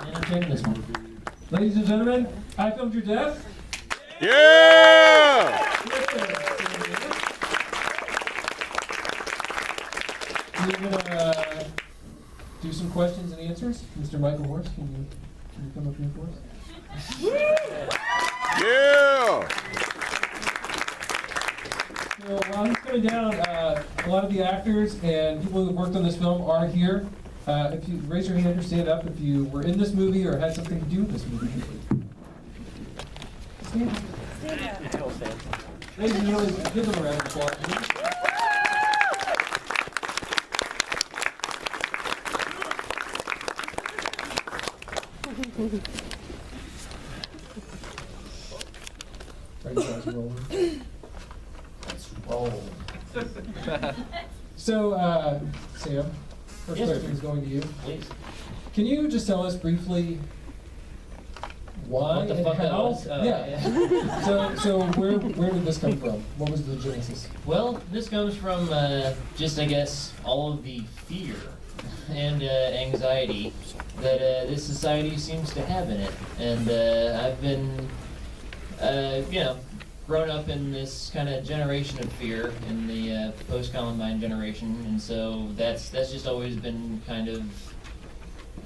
Entertain this one. Ladies and gentlemen, I Filmed Your Death. Yeah! We're gonna do some questions and answers. Mr. Michael Horst, can you come up here for us? Yeah! So while he's coming down, a lot of the actors and people who worked on this film are here. If you raise your hand or stand up if you were in this movie or had something to do with this movie. Stand up. Ladies and gentlemen, give them a round of applause, please. Right, guys, rolling. Let's roll. So, Sam, first question is going to you. Please. Can you just tell us briefly why What the and fuck that how? was? Yeah. So where did this come from? What was the genesis? Well, this comes from just, I guess, all of the fear and anxiety that this society seems to have in it. And I've been, grown up in this kind of generation of fear in the post-Columbine generation. And so that's just always been kind of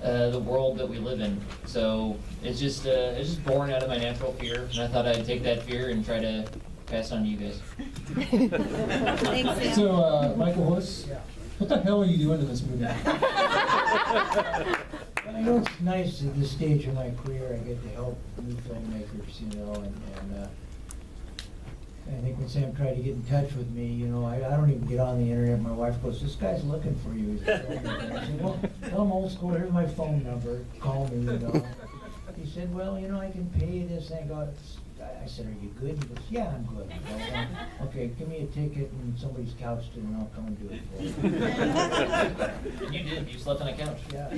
the world that we live in. So it's just born out of my natural fear, and I thought I'd take that fear and try to pass it on to you guys. Thanks, Sam. So, Michael Horst, what the hell are you doing in this movie? I know it's nice at this stage of my career I get to help new filmmakers, and I think when Sam tried to get in touch with me, I don't even get on the internet. My wife goes, "This guy's looking for you." He's a filmmaker. I said, "Well, tell him old school, here's my phone number, call me, He said, "Well, I can pay you this." And I said, "Are you good?" He goes, "Yeah, I'm good." Okay, give me a ticket and somebody's couch to, and I'll come and do it for you. And you did. You slept on a couch. Yeah.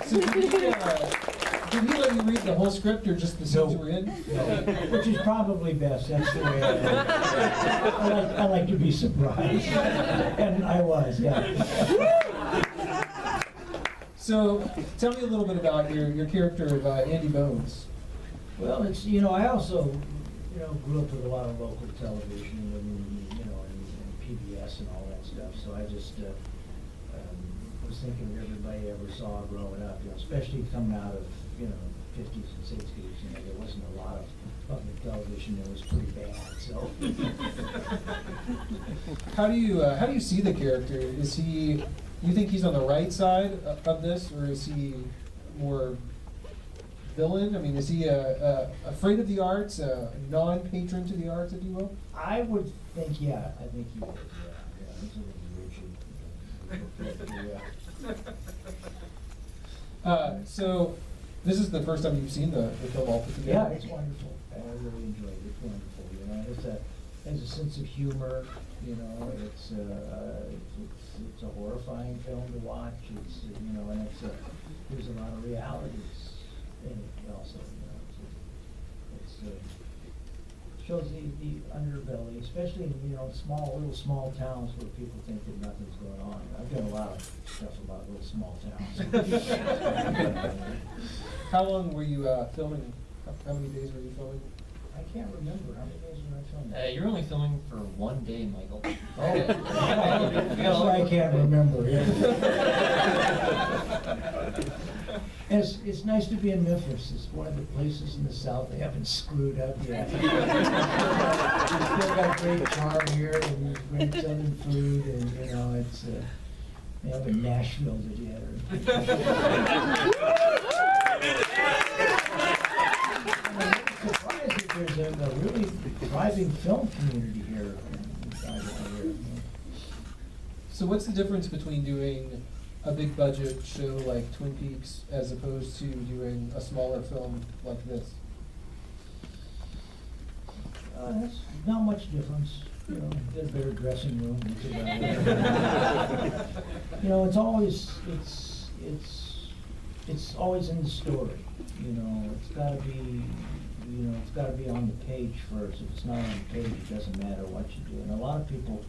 So did he let you read the whole script or just the scenes you were in? Which is probably best. That's the way I like to be surprised. And I was, yeah. So tell me a little bit about your character of Andy Bones. Well, it's, I also, grew up with a lot of local television and PBS and all that stuff. So I just was thinking of everybody I ever saw growing up, especially coming out of, 50s and 60s. There wasn't a lot of public television that was pretty bad. So. How do you see the character? Is he? You think he's on the right side of this, or is he more villain? I mean, is he afraid of the arts, a non-patron to the arts, if you will? I would think, yeah. I think he would. Yeah. He's a little Richard. So this is the first time you've seen the film all put together? Yeah, it's wonderful. I really enjoyed it. It's wonderful. It has a sense of humor. It's a horrifying film to watch. It's and there's a lot of realities in it also. It shows the underbelly, especially in little small towns where people think that nothing's going on. I've done a lot of stuff about little small towns. How long were you filming? How many days were you filming? I can't remember. How many days were I filming? You're only filming for 1 day, Michael. Oh, that's why I can't remember. It's nice to be in Memphis. It's one of the places in the South they haven't screwed up yet. We've still got great charm here and great Southern food, and it's they have a Nashville together. There's a really thriving film community here. So what's the difference between doing a big budget show like Twin Peaks as opposed to doing a smaller film like this? That's not much difference. Get a better dressing room. It's always in the story. It's got to be. It's got to be on the page first. If it's not on the page, it doesn't matter what you do. And a lot of people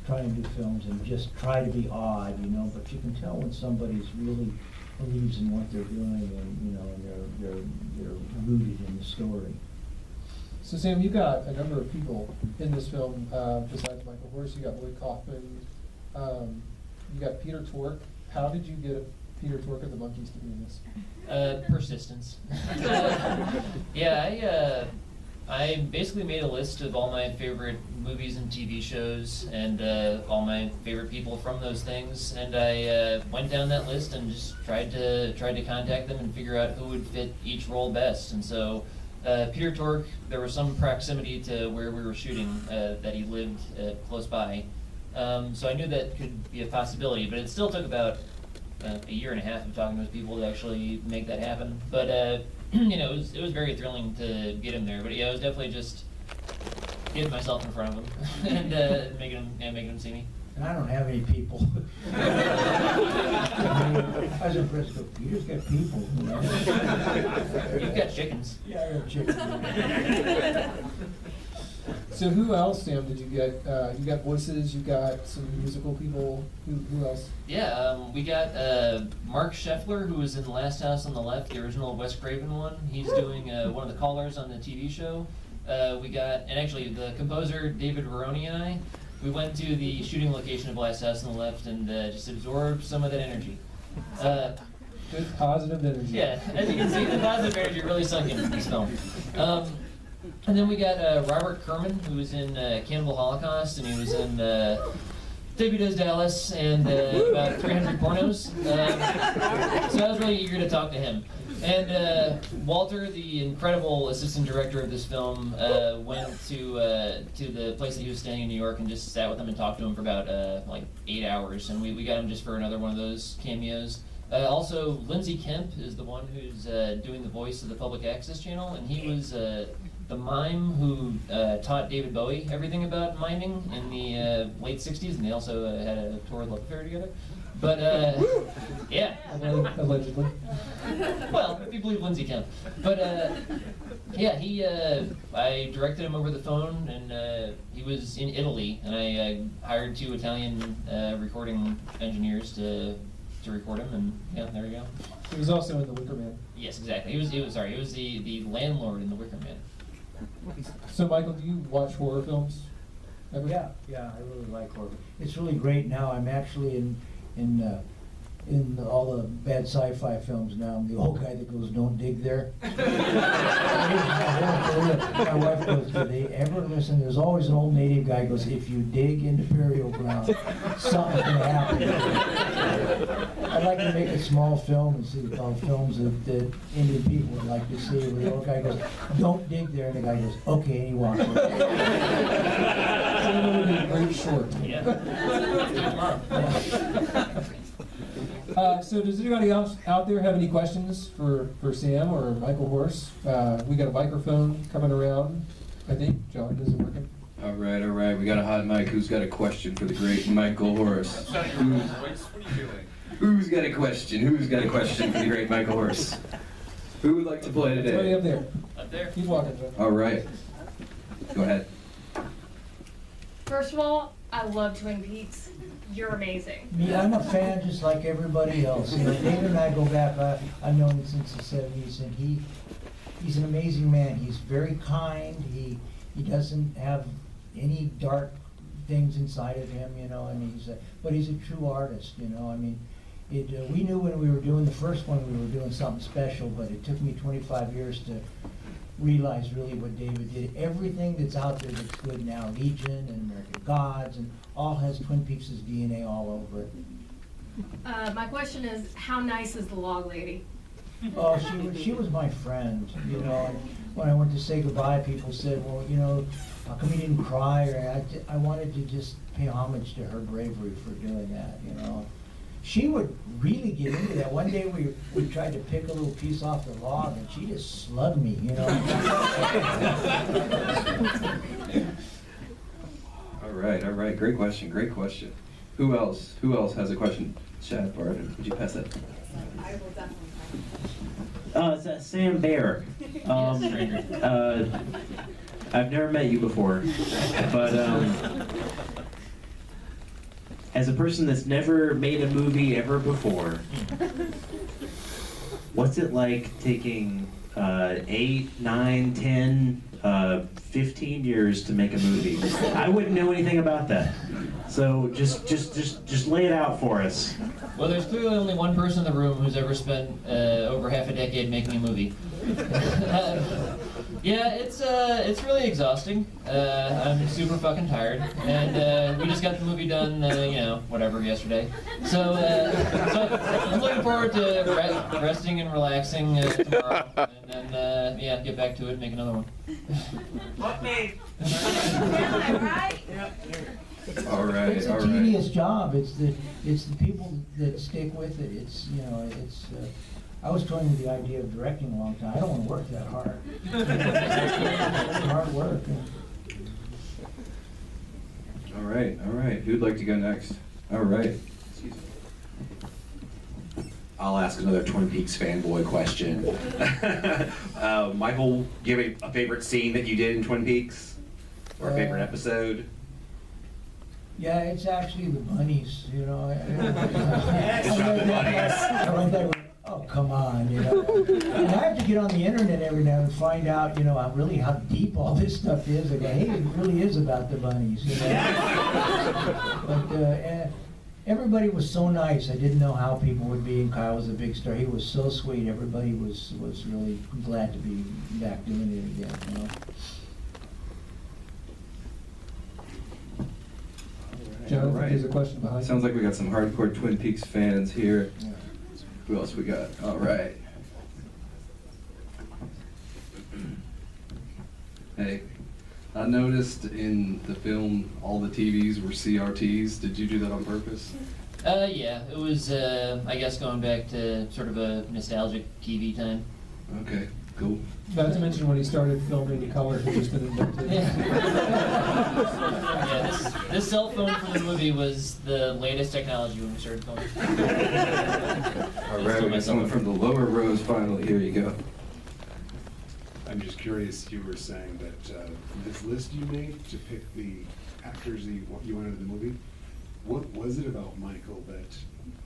try and do films and just try to be odd, you know, but you can tell when somebody's really believes in what they're doing and, you know, and they're rooted in the story. So Sam, you got a number of people in this film, besides Michael Horse. You got Lloyd Kaufman, you got Peter Tork. How did you get Peter Tork of the Monkees to be in this? Persistence. Yeah, I basically made a list of all my favorite movies and TV shows and all my favorite people from those things, and I went down that list and just tried to contact them and figure out who would fit each role best. And so Peter Tork, there was some proximity to where we were shooting, that he lived close by, so I knew that could be a possibility. But it still took about a year and a half of talking to those people to actually make that happen. But you know, it was very thrilling to get him there. But yeah, it was definitely just getting myself in front of him and making him see me. And I don't have any people. I was impressed with, you just got people, you know? You've got chickens. Yeah, I got chickens. So who else, Sam, did you get? You got voices, you got some musical people. Who else? Yeah, we got Mark Scheffler, who was in The Last House on the Left, the original Wes Craven one. He's doing one of the callers on the TV show. We got, and actually the composer David Veroni and I, we went to the shooting location of Last House on the Left and just absorbed some of that energy. Good positive energy. Yeah, as you can see, the positive energy really sunk into this film. And then we got Robert Kerman, who was in Cannibal Holocaust, and he was in Debbie Does Dallas and about 300 pornos. So I was really eager to talk to him. And Walter, the incredible assistant director of this film, went to the place that he was staying in New York and just sat with him and talked to him for about like 8 hours. And we got him just for another one of those cameos. Also, Lindsay Kemp is the one who's doing the voice of the Public Access Channel, and he was the mime who taught David Bowie everything about miming in the late 60s, and they also had a torrid love affair together. But, yeah. Allegedly. Well, if you believe Lindsay Kemp. But, yeah, I directed him over the phone, and he was in Italy, and I hired 2 Italian recording engineers to record him, and yeah, there you go. He was also in The Wicker Man. Yes, exactly. He was the landlord in The Wicker Man. So Michael, do you watch horror films? Ever? Yeah, I really like horror. It's really great now. I'm actually in all the bad sci-fi films now. I'm the old guy that goes, "Don't dig there." My wife goes, "Do they ever listen?" There's always an old native guy who goes, "If you dig into burial ground, something's going to happen." I like to make a small film and see films that Indian people would like to see. Where the old guy goes, "Don't dig there," and the guy goes, "Okay," and he walks away. So it would be a great short. So does anybody else out there have any questions for Sam or Michael Horse? We got a microphone coming around. I think, John, is it working? All right. We got a hot mic. Who's got a question for the great Michael Horse? What are you doing? Who's got a question? Who's got a question for the great Michael Horse? Who would like to play Somebody today? up there. Up there? Keep walking, John. All right. Go ahead. First of all, I love Twin Peaks. You're amazing. Me, I'm a fan just like everybody else. You know, David and I go back, I've known him since the 70s, and he's an amazing man. He's very kind. He doesn't have any dark things inside of him, you know, and but he's a true artist, you know. I mean, we knew when we were doing the first one we were doing something special, but it took me 25 years to realize really what David did. Everything that's out there that's good now, Legion and American Gods, and all has Twin Peaks' DNA all over it. My question is, how nice is the log lady? Oh, she was my friend, you know. And when I went to say goodbye, people said, "Well, you know, how come you didn't cry?" Or I wanted to just pay homage to her bravery for doing that, you know. She would really get into that. One day we tried to pick a little piece off the log, and she just slugged me, you know. All right. Great question. Who else has a question? Chad Barton, would you pass that? I will definitely. It's Sam Baer. I've never met you before, but as a person that's never made a movie ever before, what's it like taking 8, 9, 10, 15 years to make a movie? I wouldn't know anything about that. So just lay it out for us. Well, there's clearly only one person in the room who's ever spent over half a decade making a movie. Yeah, it's really exhausting. I'm super fucking tired, and we just got the movie done, whatever, yesterday. So I'm looking forward to resting and relaxing tomorrow, and then get back to it and make another one. What made? All right, It's a tedious job. It's the people that stick with it. It's I was toying with the idea of directing a long time. I don't want to work that hard. It's hard work. All right. Who'd like to go next? All right. Excuse me. I'll ask another Twin Peaks fanboy question. Michael, do you have a favorite scene that you did in Twin Peaks? Or a favorite episode? Yeah, it's actually the bunnies, It's not the bunnies. I went there, oh, come on, And I have to get on the internet every now and find out, really how deep all this stuff is. I go, hey, it really is about the bunnies, But everybody was so nice. I didn't know how people would be, and Kyle was a big star. He was so sweet. Everybody was really glad to be back doing it again, Jonathan, there's a question behind you. Sounds like we got some hardcore Twin Peaks fans here. Yeah. Who else we got? All right. Hey, I noticed in the film all the TVs were CRTs. Did you do that on purpose? Yeah, it was, I guess, going back to sort of a nostalgic TV time. Okay, cool. Not to mention when he started filming, color had just been invented. Yeah, this cell phone for the movie was the latest technology when we started filming. All right, we got someone from the lower rows finally. Here you go. I'm just curious, you were saying that this list you made to pick the actors you wanted in the movie, what was it about Michael that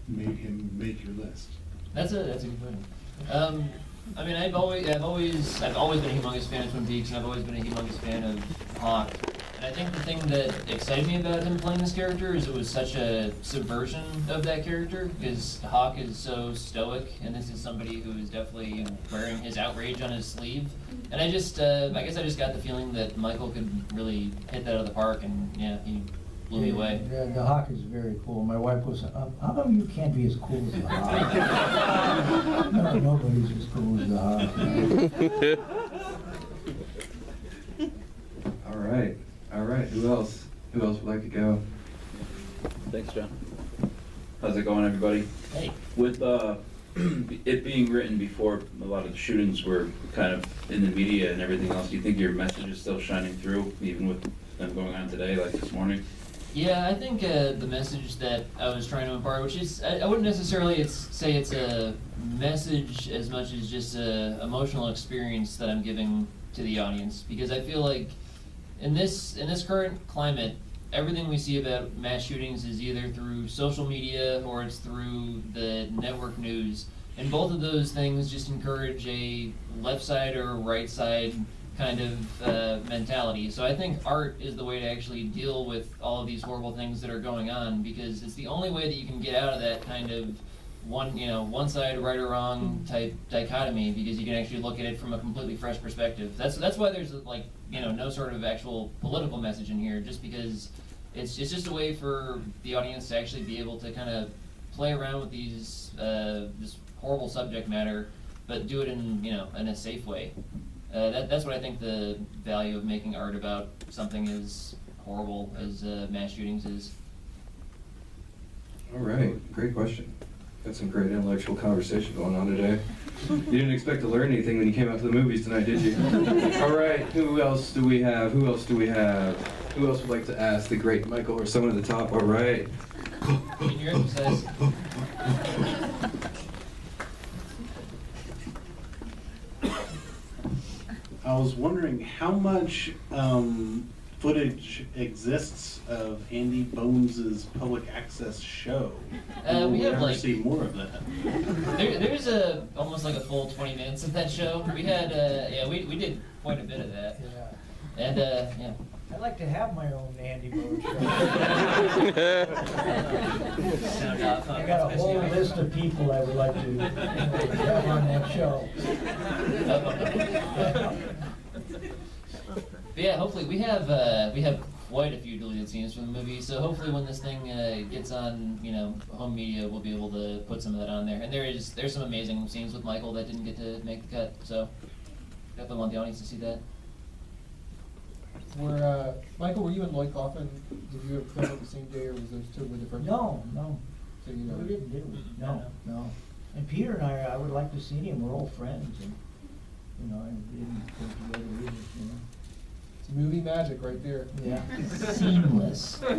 made him make your list? That's a good point. I mean, I've always been a humongous fan of Twin Peaks, and I've always been a humongous fan of Hawk. And I think the thing that excited me about him playing this character is it was such a subversion of that character, because Hawk is so stoic, and this is somebody who is definitely wearing his outrage on his sleeve. And I guess I just got the feeling that Michael could really hit that out of the park, and yeah, he blew me away. Yeah, the Hawk is very cool. My wife goes, how come you can't be as cool as the Hawk? No, nobody's as cool as the Hawk. All right. Who else would like to go? Thanks, John. How's it going, everybody? Hey. With it being written before a lot of the shootings were kind of in the media and everything else, do you think your message is still shining through, even with them going on today, like this morning? Yeah, I think the message that I was trying to impart, which is, I wouldn't necessarily say it's a message as much as just an emotional experience that I'm giving to the audience, because I feel like in this current climate, everything we see about mass shootings is either through social media or it's through the network news, and both of those things just encourage a left side or right side kind of mentality. So I think art is the way to actually deal with all of these horrible things that are going on, because it's the only way that you can get out of that kind of one side right or wrong type dichotomy, because you can actually look at it from a completely fresh perspective. That's why there's no sort of actual political message in here, just because it's just a way for the audience to actually be able to kind of play around with this horrible subject matter, but do it in a safe way. That's what I think the value of making art about something as horrible as mass shootings is. All right, great question. Got some great intellectual conversation going on today. You didn't expect to learn anything when you came out to the movies tonight, did you? All right, who else do we have? Who else would like to ask the great Michael or someone at the top? All right. Can you emphasize? I was wondering how much footage exists of Andy Bones's public access show? We Will have, ever like- see more of that? There's almost like a full 20 minutes of that show. We had, we did quite a bit of that. Yeah. And, yeah. I'd like to have my own Andy Bone show. I got a whole list of people I would like to have on that show. But yeah, hopefully we have quite a few deleted scenes from the movie. So hopefully when this thing gets on, home media, we'll be able to put some of that on there. And there's some amazing scenes with Michael that didn't get to make the cut. So definitely want the audience to see that. Michael, were you and Lloyd Kaufman, did you film it the same day, or was those totally different? No. So you know. We didn't, did we? No. And Peter and I would like to see him, we're old friends, and, and we didn't go together either, It's movie magic right there. Yeah. Seamless. All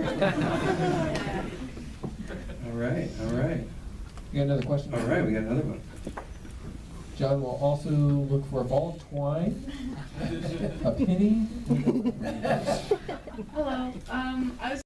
right. You got another question? All right, we got another one. John will also look for a ball of twine, a penny. Hello. I was